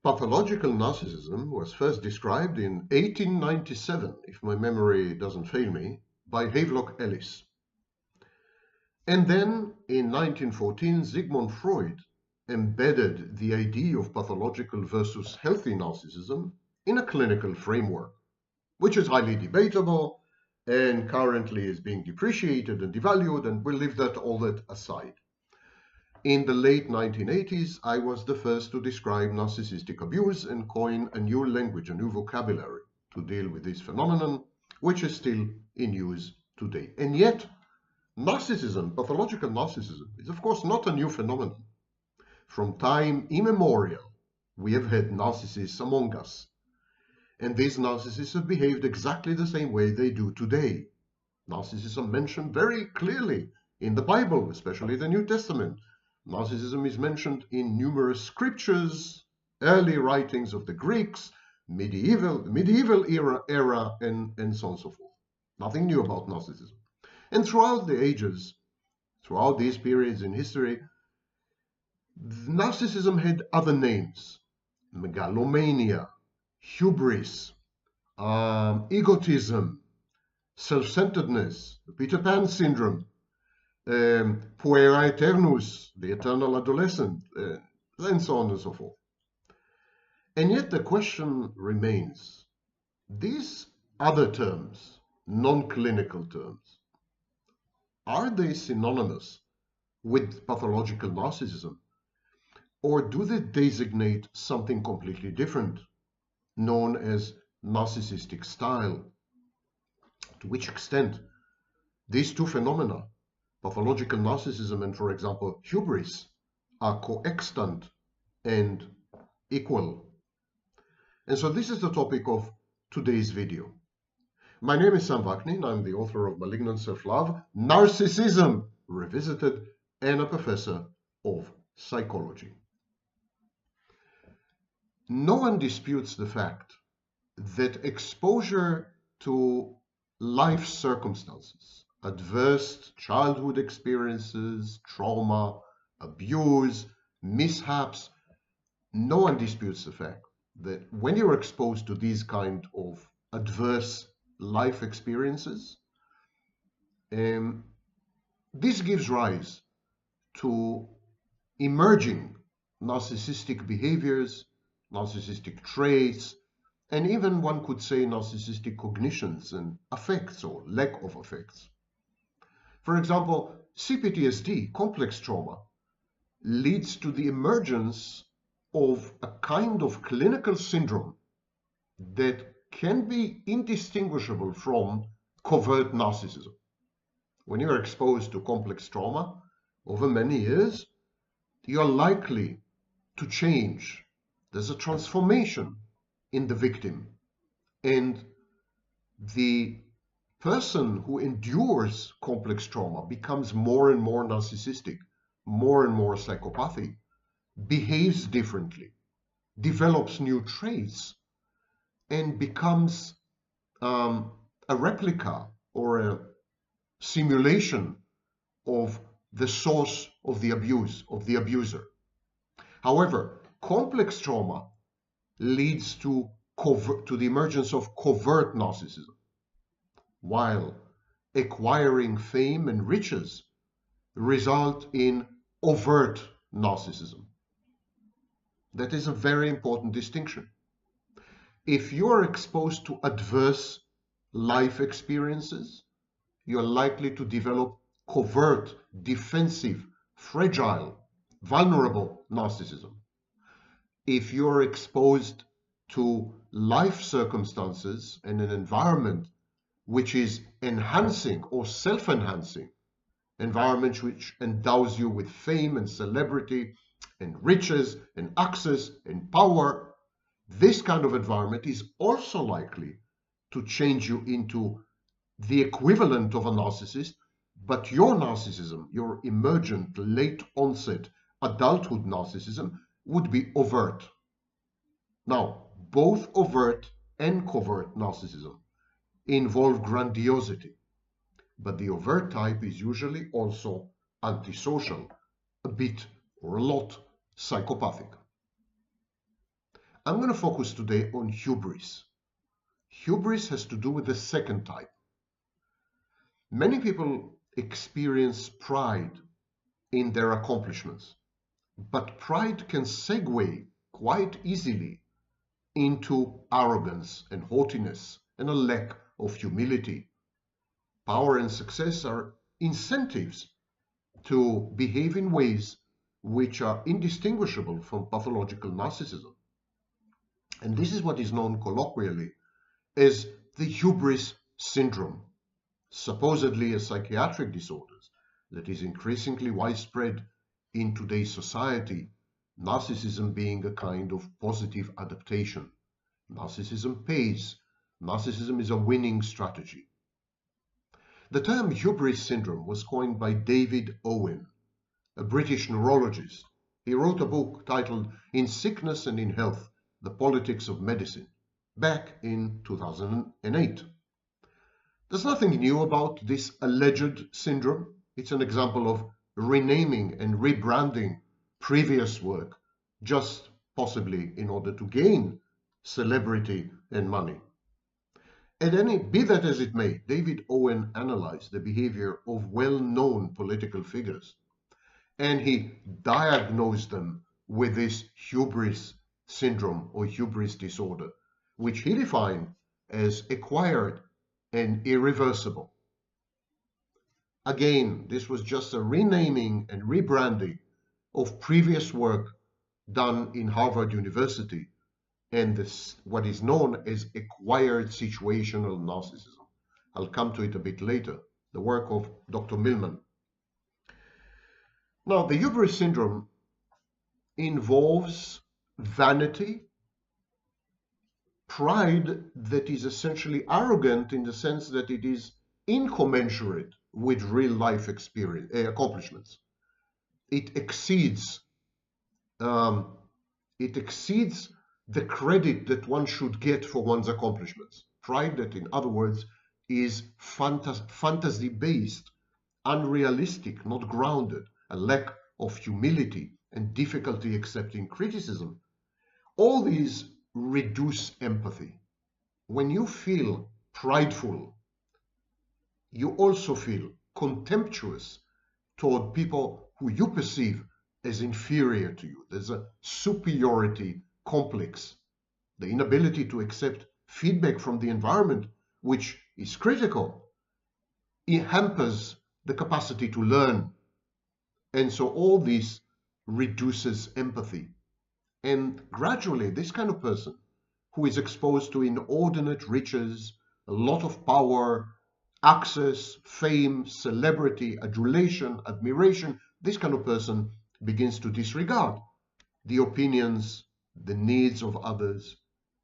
Pathological narcissism was first described in 1897, if my memory doesn't fail me, by Havelock Ellis. And then in 1914, Sigmund Freud embedded the idea of pathological versus healthy narcissism in a clinical framework, which is highly debatable and currently is being depreciated and devalued, and we'll leave all that aside. In the late 1980s, I was the first to describe narcissistic abuse and coin a new language, a new vocabulary to deal with this phenomenon, which is still in use today. And yet, narcissism, pathological narcissism, is of course not a new phenomenon. From time immemorial, we have had narcissists among us. And these narcissists have behaved exactly the same way they do today. Narcissism are mentioned very clearly in the Bible, especially the New Testament. Narcissism is mentioned in numerous scriptures, early writings of the Greeks, medieval era, and so on and so forth. Nothing new about narcissism. And throughout the ages, throughout these periods in history, narcissism had other names: megalomania, hubris, egotism, self-centeredness, Peter Pan syndrome, puera eternus, the eternal adolescent, and so on and so forth. And yet the question remains, these other terms, non-clinical terms, are they synonymous with pathological narcissism, or do they designate something completely different, known as narcissistic style? To which extent these two phenomena, pathological narcissism and, for example, hubris, are coextant and equal? And so this is the topic of today's video. My name is Sam Vaknin. I'm the author of Malignant Self-Love, Narcissism Revisited, and a professor of psychology. No one disputes the fact that exposure to life circumstances, adverse childhood experiences, trauma, abuse, mishaps, no one disputes the fact that when you're exposed to these kind of adverse life experiences, this gives rise to emerging narcissistic behaviors, narcissistic traits, and even one could say narcissistic cognitions and affects or lack of affects. For example, CPTSD, complex trauma, leads to the emergence of a kind of clinical syndrome that can be indistinguishable from covert narcissism. When you are exposed to complex trauma over many years, you're likely to change. There's a transformation in the victim, and the person who endures complex trauma becomes more and more narcissistic, more and more psychopathic, behaves differently, develops new traits, and becomes a replica or a simulation of the source of the abuse, of the abuser. However, complex trauma leads to the emergence of covert narcissism, while acquiring fame and riches result in overt narcissism. That is a very important distinction. If you are exposed to adverse life experiences, you are likely to develop covert, defensive, fragile, vulnerable narcissism. If you're exposed to life circumstances and an environment which is enhancing or self-enhancing, environment which endows you with fame and celebrity and riches and access and power, this kind of environment is also likely to change you into the equivalent of a narcissist, but your narcissism, your emergent, late onset adulthood narcissism, would be overt. Now, both overt and covert narcissism involve grandiosity, but the overt type is usually also antisocial, a bit or a lot psychopathic. I'm going to focus today on hubris. Hubris has to do with the second type. Many people experience pride in their accomplishments, but pride can segue quite easily into arrogance and haughtiness and a lack of humility. Power and success are incentives to behave in ways which are indistinguishable from pathological narcissism. And this is what is known colloquially as the hubris syndrome, supposedly a psychiatric disorder that is increasingly widespread in today's society, narcissism being a kind of positive adaptation. Narcissism pays. Narcissism is a winning strategy. The term hubris syndrome was coined by David Owen, a British neurologist. He wrote a book titled In Sickness and in Health, The Politics of Medicine, back in 2008. There's nothing new about this alleged syndrome. It's an example of renaming and rebranding previous work, just possibly in order to gain celebrity and money. Be that as it may, David Owen analyzed the behavior of well-known political figures, and he diagnosed them with this hubris syndrome or hubris disorder, which he defined as acquired and irreversible. Again, this was just a renaming and rebranding of previous work done in Harvard University and what is known as acquired situational narcissism. I'll come to it a bit later, the work of Dr. Millman. Now, the hubris syndrome involves vanity, pride that is essentially arrogant in the sense that it is incommensurate with real life accomplishments. It exceeds the credit that one should get for one's accomplishments. Pride that, in other words, is fantasy-based, unrealistic, not grounded, a lack of humility and difficulty accepting criticism. All these reduce empathy. When you feel prideful, you also feel contemptuous toward people who you perceive as inferior to you. There's a superiority complex, the inability to accept feedback from the environment, which is critical. It hampers the capacity to learn. And so all this reduces empathy. And gradually, this kind of person who is exposed to inordinate riches, a lot of power, access, fame, celebrity, adulation, admiration, this kind of person begins to disregard the opinions, the needs of others,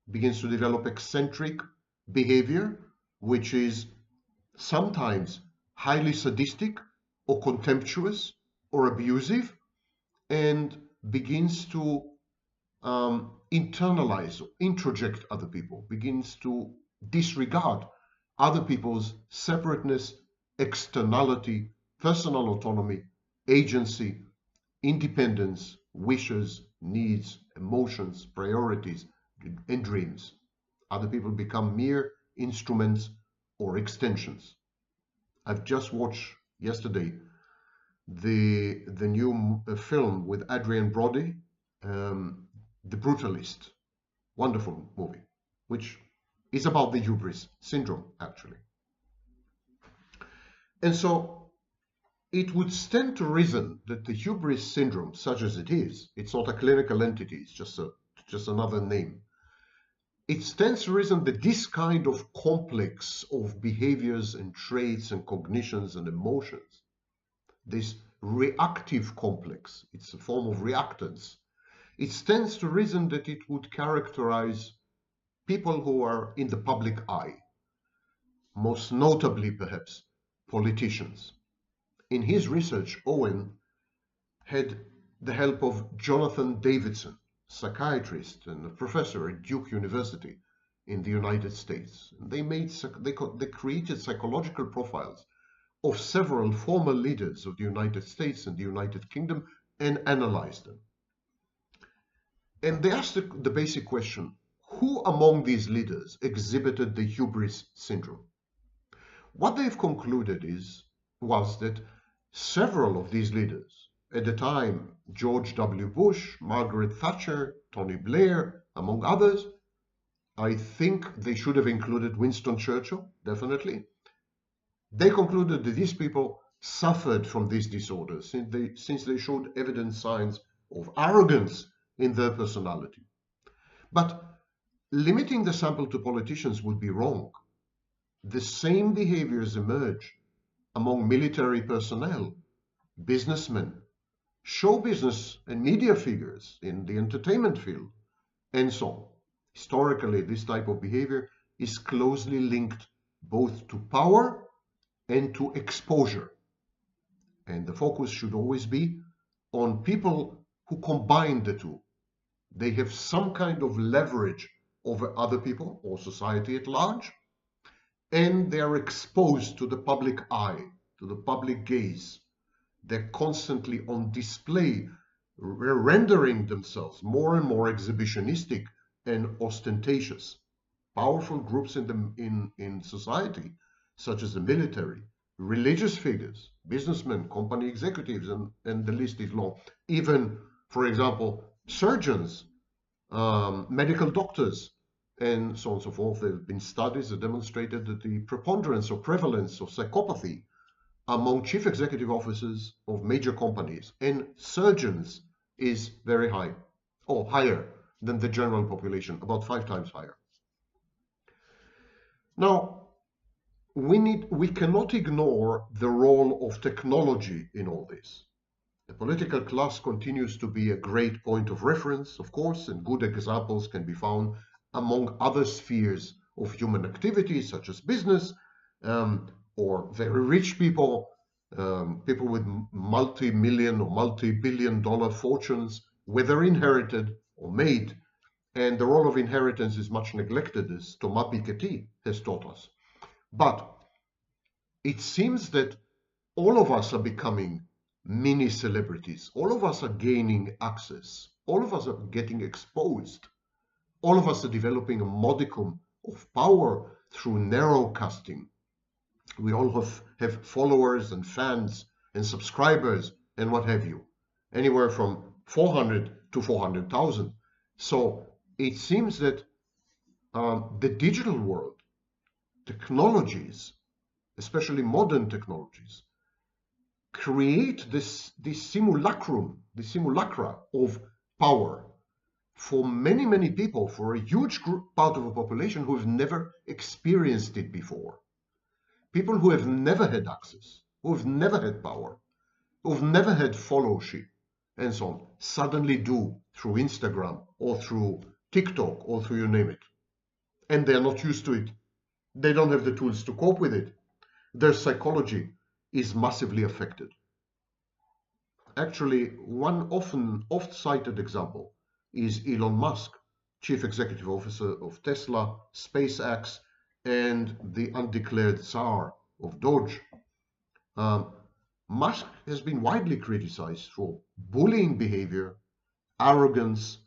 begins to develop eccentric behavior, which is sometimes highly sadistic or contemptuous or abusive, and begins to internalize or introject other people, begins to disregard other people's separateness, externality, personal autonomy, agency, independence, wishes, needs, emotions, priorities, and dreams. Other people become mere instruments or extensions. I've just watched yesterday the new film with Adrian Brody, The Brutalist. Wonderful movie, which is about the hubris syndrome, actually. And so it would stand to reason that the hubris syndrome, such as it is, it's not a clinical entity, it's just another name. It stands to reason that this kind of complex of behaviors and traits and cognitions and emotions, this reactive complex, it's a form of reactance, it stands to reason that it would characterize people who are in the public eye, most notably perhaps politicians. In his research, Owen had the help of Jonathan Davidson, psychiatrist and a professor at Duke University in the United States. They created psychological profiles of several former leaders of the United States and the United Kingdom and analyzed them. And they asked the basic question, who among these leaders exhibited the hubris syndrome? What they've concluded was that several of these leaders, at the time, George W. Bush, Margaret Thatcher, Tony Blair, among others, I think they should have included Winston Churchill, definitely. They concluded that these people suffered from these disorders since they showed evident signs of arrogance in their personality. But limiting the sample to politicians would be wrong. The same behaviors emerge among military personnel, businessmen, show business and media figures in the entertainment field, and so on. Historically, this type of behavior is closely linked both to power and to exposure. And the focus should always be on people who combine the two. They have some kind of leverage over other people or society at large, and they are exposed to the public eye, to the public gaze. They're constantly on display, rendering themselves more and more exhibitionistic and ostentatious. Powerful groups in society, such as the military, religious figures, businessmen, company executives, and the list is long. Even, for example, surgeons, medical doctors, and so on and so forth. There have been studies that demonstrated that the preponderance or prevalence of psychopathy among chief executive officers of major companies and surgeons is very high, or higher than the general population, about 5 times higher. Now, we cannot ignore the role of technology in all this. The political class continues to be a great point of reference, of course, and good examples can be found among other spheres of human activity, such as business, or very rich people, people with multi-million or multi-billion-dollar fortunes, whether inherited or made. And the role of inheritance is much neglected, as Thomas Piketty has taught us. But it seems that all of us are becoming mini celebrities. All of us are gaining access. All of us are getting exposed. All of us are developing a modicum of power through narrowcasting. We all have followers and fans and subscribers and what have you, anywhere from 400 to 400,000. So it seems that the digital world, technologies, especially modern technologies, create this simulacra of power for many, many people, for a huge part of the population who have never experienced it before. People who have never had access, who have never had power, who have never had followership, and so on, suddenly do through Instagram or through TikTok or through you name it. And they're not used to it. They don't have the tools to cope with it. Their psychology is massively affected. Actually, one oft-cited example is Elon Musk, Chief Executive Officer of Tesla, SpaceX, and the undeclared Tsar of Doge. Musk has been widely criticized for bullying behavior, arrogance,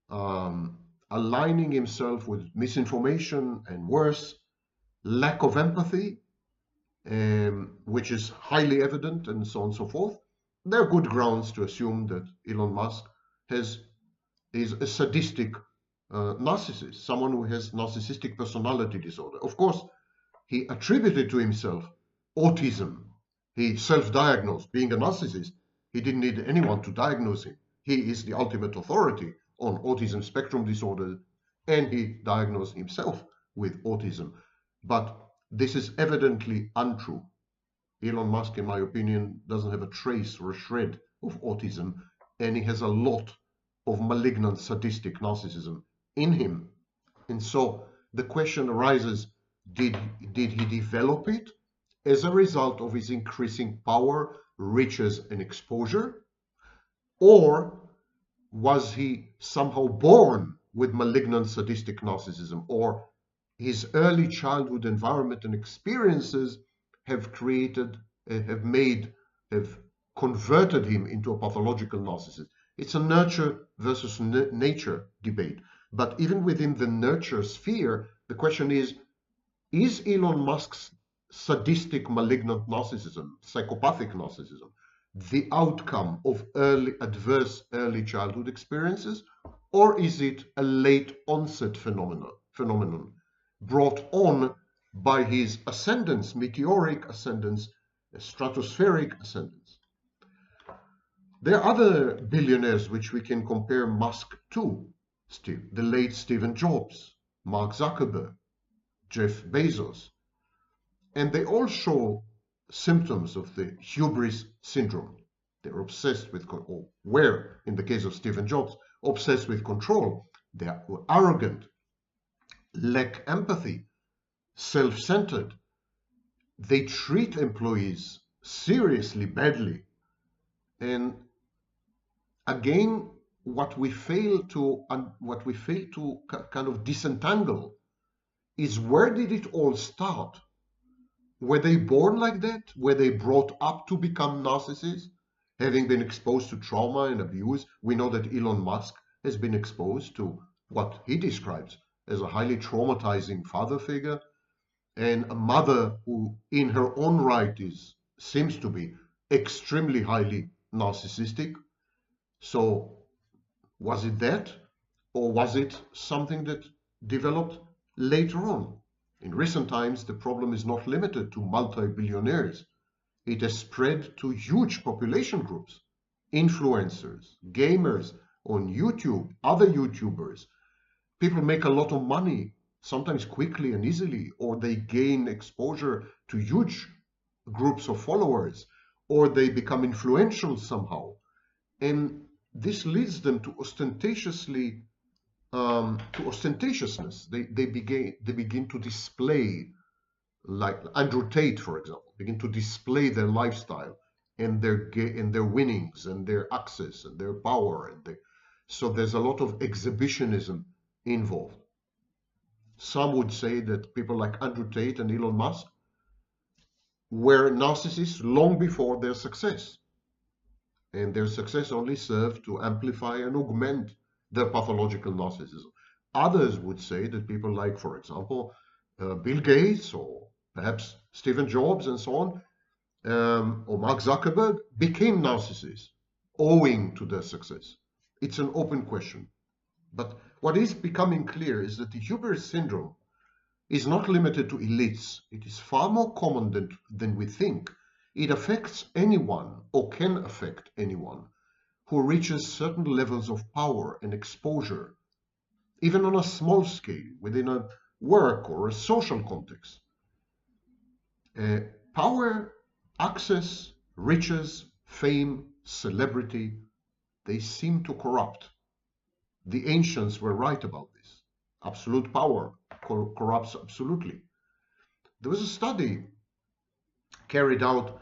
aligning himself with misinformation and worse, lack of empathy, which is highly evident, and so on and so forth. There are good grounds to assume that Elon Musk is a sadistic narcissist, someone who has narcissistic personality disorder. Of course, he attributed to himself autism. He self-diagnosed. Being a narcissist, he didn't need anyone to diagnose him. He is the ultimate authority on autism spectrum disorder, and he diagnosed himself with autism. But this is evidently untrue. Elon Musk, in my opinion, doesn't have a trace or a shred of autism, and he has a lot of malignant sadistic narcissism in him. And so the question arises, did he develop it as a result of his increasing power, riches, and exposure? Or was he somehow born with malignant sadistic narcissism, or his early childhood environment and experiences have converted him into a pathological narcissist? It's a nurture versus nature debate. But even within the nurture sphere, the question is Elon Musk's sadistic, malignant narcissism, psychopathic narcissism, the outcome of adverse early childhood experiences, or is it a late onset phenomenon brought on by his ascendance, meteoric ascendance, stratospheric ascendance? There are other billionaires which we can compare Musk to, the late Stephen Jobs, Mark Zuckerberg, Jeff Bezos, and they all show symptoms of the hubris syndrome. They're obsessed with, or were, in the case of Stephen Jobs, obsessed with control. They are arrogant, lack empathy, self-centered. They treat employees seriously badly. And again, what we fail to kind of disentangle is, where did it all start? Were they born like that? Were they brought up to become narcissists, having been exposed to trauma and abuse? We know that Elon Musk has been exposed to what he describes as a highly traumatizing father figure, and a mother who in her own right seems to be extremely highly narcissistic. So was it that, or was it something that developed later on? In recent times, the problem is not limited to multi-billionaires. It has spread to huge population groups, influencers, gamers on YouTube, other YouTubers. People make a lot of money, sometimes quickly and easily, or they gain exposure to huge groups of followers, or they become influential somehow. And this leads them to ostentatiousness. They begin to display, like Andrew Tate, for example, begin to display their lifestyle and their winnings and their access and their power, so there's a lot of exhibitionism involved. Some would say that people like Andrew Tate and Elon Musk were narcissists long before their success, and their success only served to amplify and augment their pathological narcissism. Others would say that people like, for example, Bill Gates, or perhaps Stephen Jobs and so on, or Mark Zuckerberg, became narcissists owing to their success. It's an open question. But what is becoming clear is that the Hubris syndrome is not limited to elites. It is far more common than we think. It affects anyone, or can affect anyone, who reaches certain levels of power and exposure, even on a small scale, within a work or a social context. Power, access, riches, fame, celebrity, they seem to corrupt. The ancients were right about this. Absolute power corrupts absolutely. There was a study carried out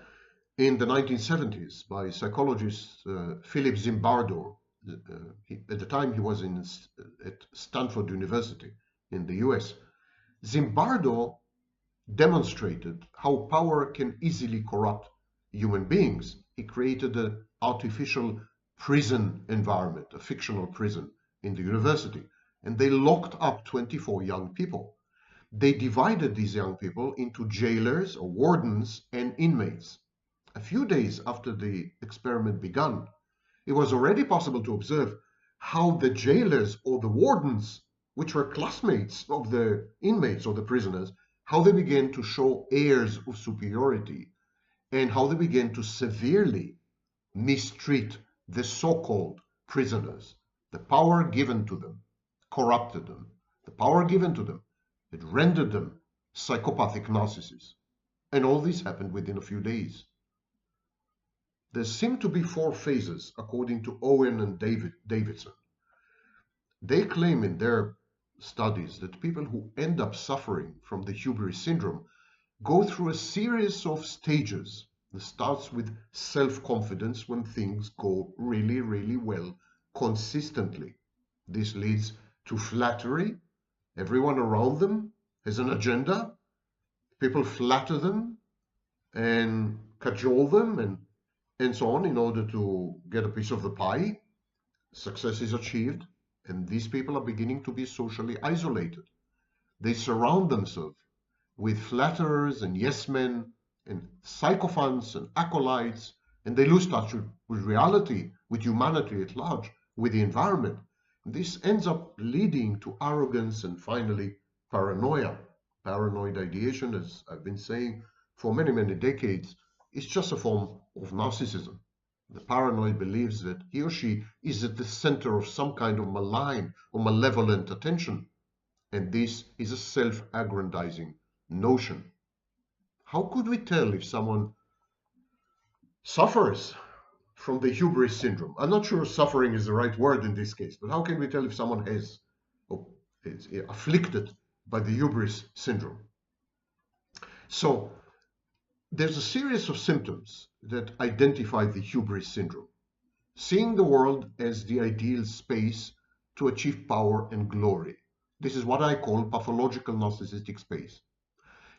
in the 1970s by psychologist Philip Zimbardo. At the time, he was at Stanford University in the US. Zimbardo demonstrated how power can easily corrupt human beings. He created an artificial prison environment, a fictional prison in the university, and they locked up 24 young people. They divided these young people into jailers or wardens and inmates. A few days after the experiment began, it was already possible to observe how the jailers or the wardens, which were classmates of the inmates or the prisoners, how they began to show airs of superiority, and how they began to severely mistreat the so-called prisoners. The power given to them corrupted them. The power given to them, it rendered them psychopathic narcissists. And all this happened within a few days. There seem to be 4 phases, according to Owen and Davidson. They claim in their studies that people who end up suffering from the Hubris syndrome go through a series of stages. It starts with self-confidence when things go really, really well consistently. This leads to flattery. Everyone around them has an agenda. People flatter them and cajole them and so on in order to get a piece of the pie. Success is achieved, and these people are beginning to be socially isolated. They surround themselves with flatterers and yes men and sycophants and acolytes, and they lose touch with reality, with humanity at large, with the environment. This ends up leading to arrogance and finally paranoia. Paranoid ideation, as I've been saying for many, many decades, is just a form of narcissism. The paranoid believes that he or she is at the center of some kind of malign or malevolent attention, and this is a self-aggrandizing notion. How could we tell if someone suffers from the hubris syndrome? I'm not sure suffering is the right word in this case, but how can we tell if someone has or is afflicted by the hubris syndrome? So there's a series of symptoms that identify the hubris syndrome. Seeing the world as the ideal space to achieve power and glory. This is what I call pathological narcissistic space.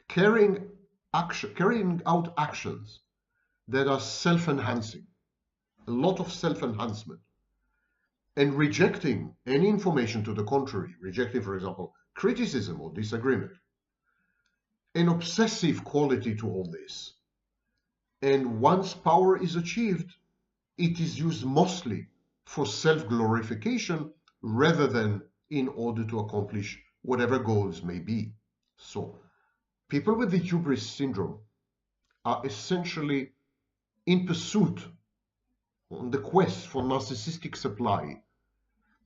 Carrying out actions that are self-enhancing, a lot of self-enhancement, and rejecting any information to the contrary, rejecting, for example, criticism or disagreement. An obsessive quality to all this. And once power is achieved, it is used mostly for self-glorification rather than in order to accomplish whatever goals may be. So, people with the hubris syndrome are essentially in pursuit, on the quest for narcissistic supply.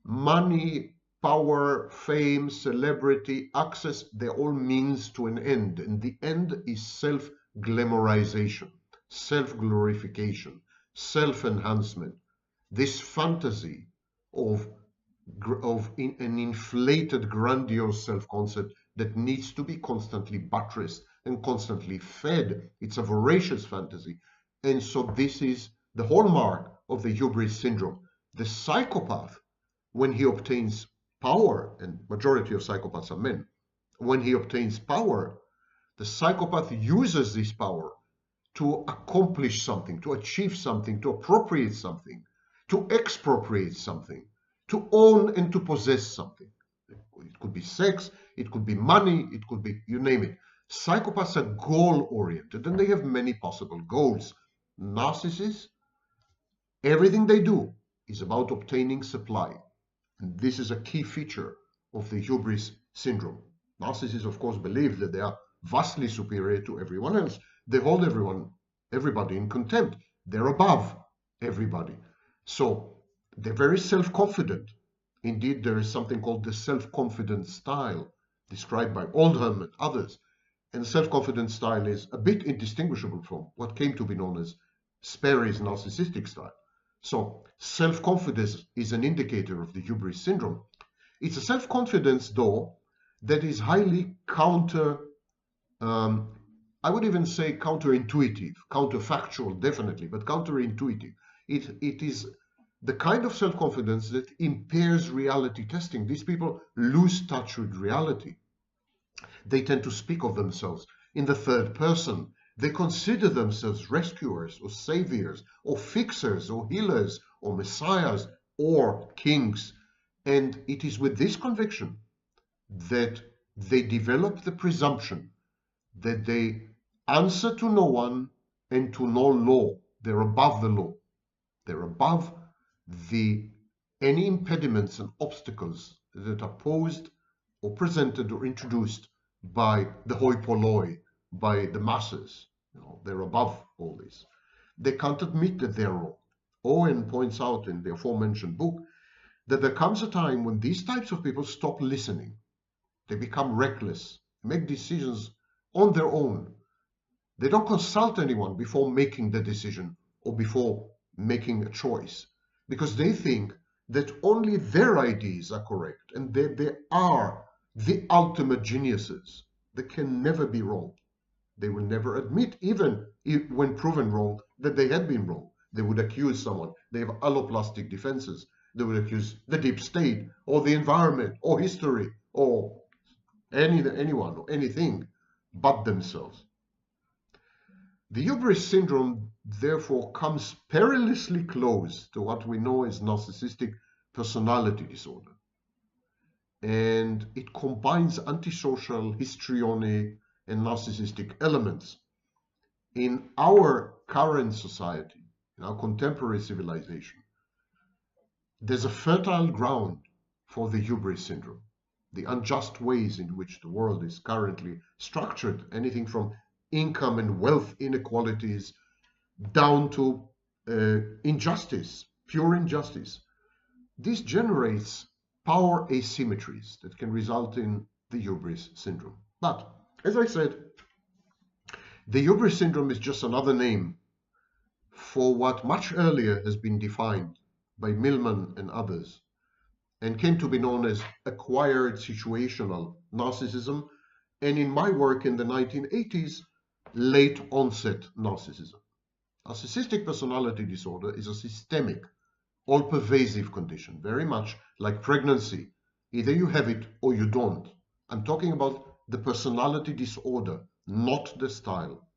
Money, power, fame, celebrity, access, they're all means to an end. And the end is self-glamorization, self-glorification, self-enhancement. This fantasy of an inflated, grandiose self-concept that needs to be constantly buttressed and constantly fed. It's a voracious fantasy. And so this is the hallmark of the hubris syndrome. The psychopath, when he obtains power, and majority of psychopaths are men, when he obtains power, the psychopath uses this power to accomplish something, to achieve something, to appropriate something, to expropriate something, to own and to possess something. It could be sex, it could be money, it could be, you name it. Psychopaths are goal-oriented and they have many possible goals. Narcissists, everything they do is about obtaining supply. And this is a key feature of the hubris syndrome. Narcissists, of course, believe that they are vastly superior to everyone else. They hold everybody in contempt. They're above everybody. So they're very self-confident. Indeed, there is something called the self-confident style, described by Oldham and others. And the self-confident style is a bit indistinguishable from what came to be known as Sperry's narcissistic style. So self-confidence is an indicator of the hubris syndrome. It's a self-confidence, though, that is highly I would even say counterintuitive, counterfactual, definitely, but counterintuitive. It is the kind of self-confidence that impairs reality testing. These people lose touch with reality. They tend to speak of themselves in the third person. They consider themselves rescuers or saviors or fixers or healers or messiahs or kings. And it is with this conviction that they develop the presumption that they answer to no one and to no law. They're above the law. They're above any impediments and obstacles that are posed or presented or introduced by the hoi polloi, by the masses. They're above all this. They can't admit that they're wrong. Owen points out in the aforementioned book that there comes a time when these types of people stop listening. They become reckless, make decisions on their own. They don't consult anyone before making the decision or before making a choice, because they think that only their ideas are correct and that they are the ultimate geniuses. They can never be wrong. They will never admit, even if, when proven wrong, that they had been wrong. They would accuse someone. They have alloplastic defenses. They would accuse the deep state or the environment or history or anyone or anything but themselves. The hubris syndrome, therefore, comes perilously close to what we know as narcissistic personality disorder. And it combines antisocial, histrionic, and narcissistic elements. In our current society, in our contemporary civilization, there's a fertile ground for the hubris syndrome, the unjust ways in which the world is currently structured, anything from income and wealth inequalities down to injustice, pure injustice. This generates power asymmetries that can result in the hubris syndrome. But, as I said, the hubris syndrome is just another name for what much earlier has been defined by Millman and others and came to be known as acquired situational narcissism, and in my work in the 1980s, late onset narcissism. Narcissistic personality disorder is a systemic, all-pervasive condition, very much like pregnancy. Either you have it or you don't. I'm talking about the personality disorder, not the style.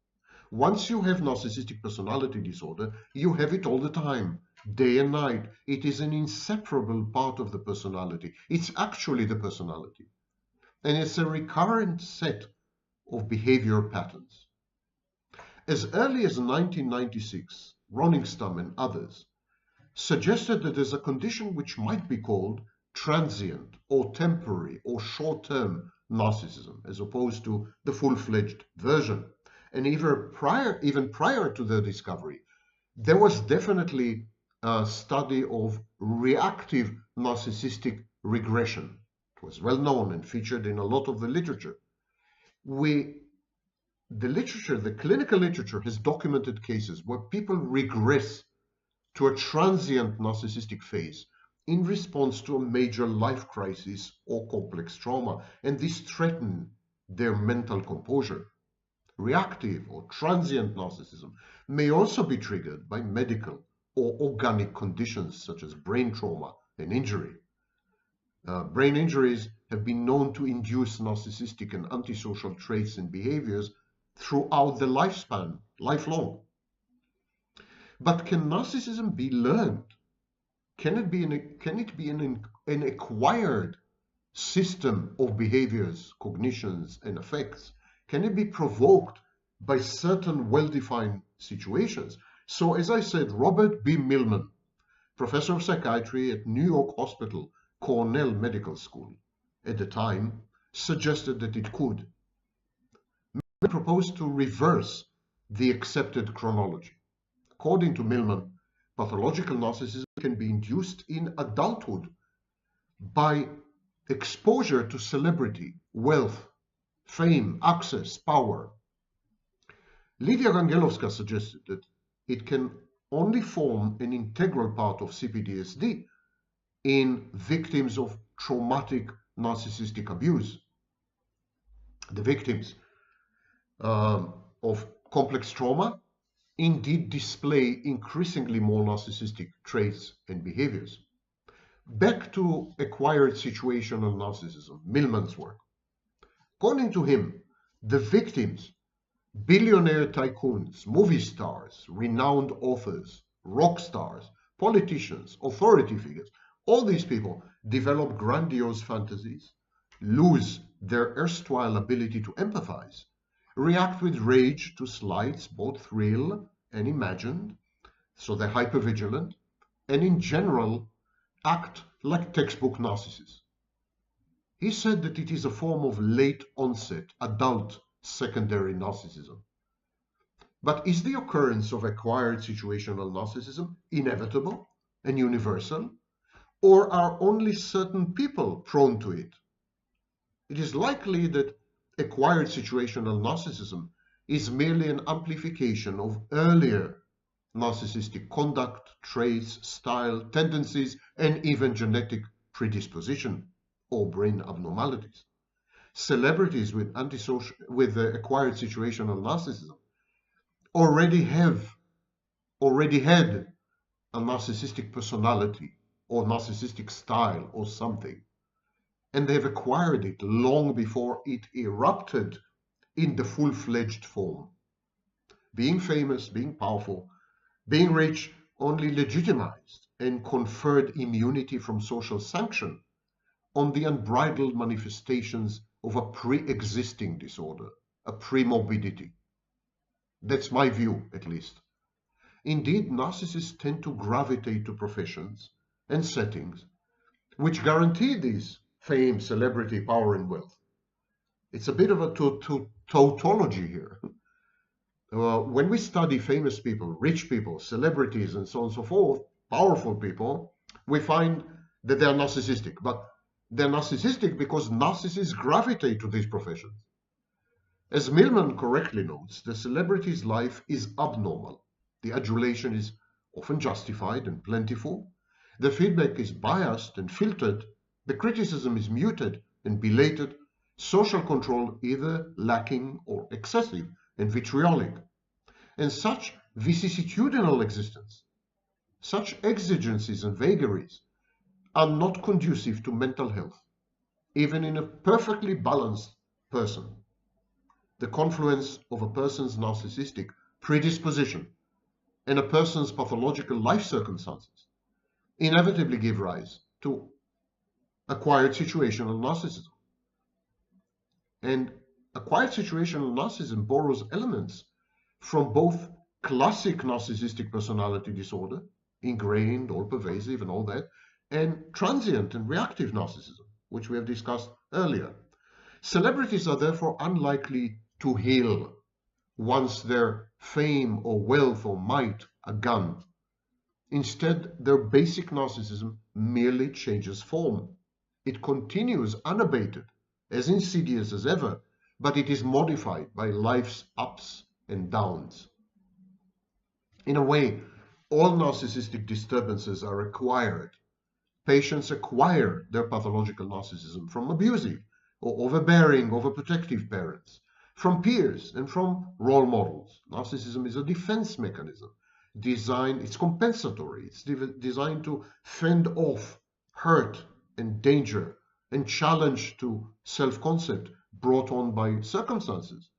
Once you have narcissistic personality disorder, you have it all the time, day and night. It is an inseparable part of the personality. It's actually the personality. And it's a recurrent set of behavior patterns. As early as 1996, Roningstam and others suggested that there's a condition which might be called transient or temporary or short-term narcissism, as opposed to the full-fledged version. And even prior to the discovery, there was definitely a study of reactive narcissistic regression. It was well known and featured in a lot of the literature. The clinical literature has documented cases where people regress to a transient narcissistic phase in response to a major life crisis or complex trauma, and this threatens their mental composure. Reactive or transient narcissism may also be triggered by medical or organic conditions such as brain trauma and injury. Brain injuries have been known to induce narcissistic and antisocial traits and behaviors throughout the lifespan, lifelong. But can narcissism be learned? Can it be an acquired system of behaviors, cognitions, and effects? Can it be provoked by certain well-defined situations? So, as I said, Robert B. Millman, professor of psychiatry at New York Hospital, Cornell Medical School, at the time, suggested that it could. Millman proposed to reverse the accepted chronology. According to Millman, pathological narcissism can be induced in adulthood by exposure to celebrity, wealth, fame, access, power. Lydia Rangelovska suggested that it can only form an integral part of CPTSD in victims of traumatic narcissistic abuse. The victims of complex trauma indeed display increasingly more narcissistic traits and behaviors. Back to acquired situational narcissism, Millman's work. According to him, the victims, billionaire tycoons, movie stars, renowned authors, rock stars, politicians, authority figures, all these people develop grandiose fantasies, lose their erstwhile ability to empathize, react with rage to slights, both real and imagined, so they're hypervigilant, and in general act like textbook narcissists. He said that it is a form of late onset, adult, secondary narcissism. But is the occurrence of acquired situational narcissism inevitable and universal, or are only certain people prone to it? It is likely that acquired situational narcissism is merely an amplification of earlier narcissistic conduct, traits, style, tendencies, and even genetic predisposition or brain abnormalities. Celebrities with acquired situational narcissism already had a narcissistic personality or narcissistic style or something, and they've acquired it long before it erupted in the full-fledged form. Being famous, being powerful, being rich only legitimized and conferred immunity from social sanction on the unbridled manifestations of a pre-existing disorder, a premorbidity. That's my view, at least. Indeed, narcissists tend to gravitate to professions and settings which guarantee these fame, celebrity, power, and wealth. It's a bit of a tautology here. When we study famous people, rich people, celebrities, and so on and so forth, powerful people, we find that they are narcissistic. But they're narcissistic because narcissists gravitate to these professions. As Millman correctly notes, the celebrity's life is abnormal. The adulation is often justified and plentiful. The feedback is biased and filtered. The criticism is muted and belated. Social control either lacking or excessive and vitriolic. And such vicissitudinal existence, such exigencies and vagaries are not conducive to mental health, even in a perfectly balanced person. The confluence of a person's narcissistic predisposition and a person's pathological life circumstances inevitably give rise to acquired situational narcissism. And acquired situational narcissism borrows elements from both classic narcissistic personality disorder, ingrained, all-pervasive and all that, and transient and reactive narcissism, which we have discussed earlier. Celebrities are therefore unlikely to heal once their fame or wealth or might are gone. Instead, their basic narcissism merely changes form. It continues unabated, as insidious as ever, but it is modified by life's ups and downs. In a way, all narcissistic disturbances are acquired. Patients acquire their pathological narcissism from abusive or overbearing, overprotective parents, from peers and from role models. Narcissism is a defense mechanism. It's compensatory. It's designed to fend off hurt and danger and challenge to self-concept brought on by circumstances.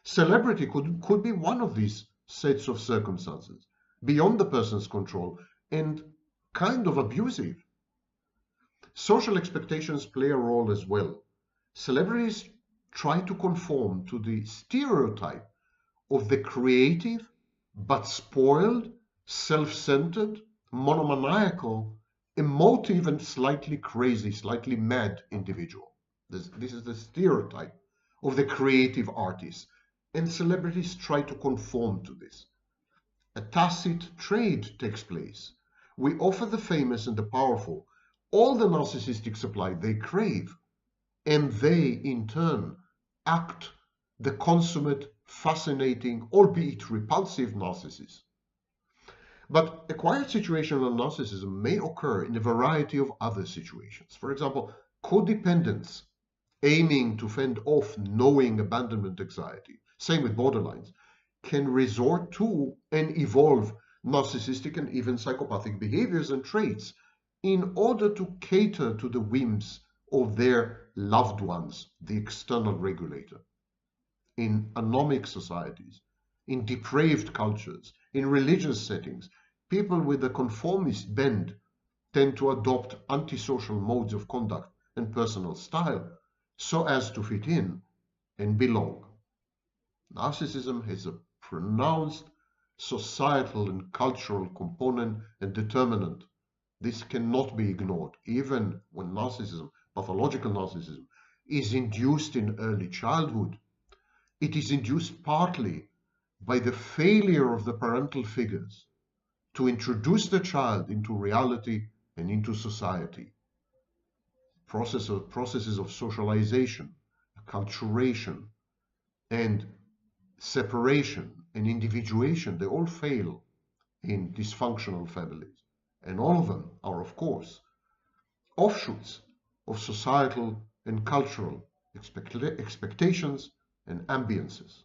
Celebrity could be one of these sets of circumstances, beyond the person's control and kind of abusive. Social expectations play a role as well. Celebrities try to conform to the stereotype of the creative but spoiled, self-centered, monomaniacal, emotive and slightly crazy, slightly mad individual. This is the stereotype of the creative artist, and celebrities try to conform to this. A tacit trade takes place. We offer the famous and the powerful all the narcissistic supply they crave, and they, in turn, act the consummate, fascinating, albeit repulsive narcissist. But acquired situational narcissism may occur in a variety of other situations. For example, codependence, aiming to fend off knowing abandonment anxiety, same with borderlines, can resort to and evolve narcissistic and even psychopathic behaviors and traits in order to cater to the whims of their loved ones, the external regulator. In anomic societies, in depraved cultures, in religious settings, people with a conformist bent tend to adopt antisocial modes of conduct and personal style so as to fit in and belong. Narcissism has a pronounced societal and cultural component and determinant. This cannot be ignored, even when narcissism, pathological narcissism, is induced in early childhood. It is induced partly by the failure of the parental figures to introduce the child into reality and into society. Processes of socialization, acculturation, and separation and individuation, they all fail in dysfunctional families. And all of them are, of course, offshoots of societal and cultural expectations and ambiances.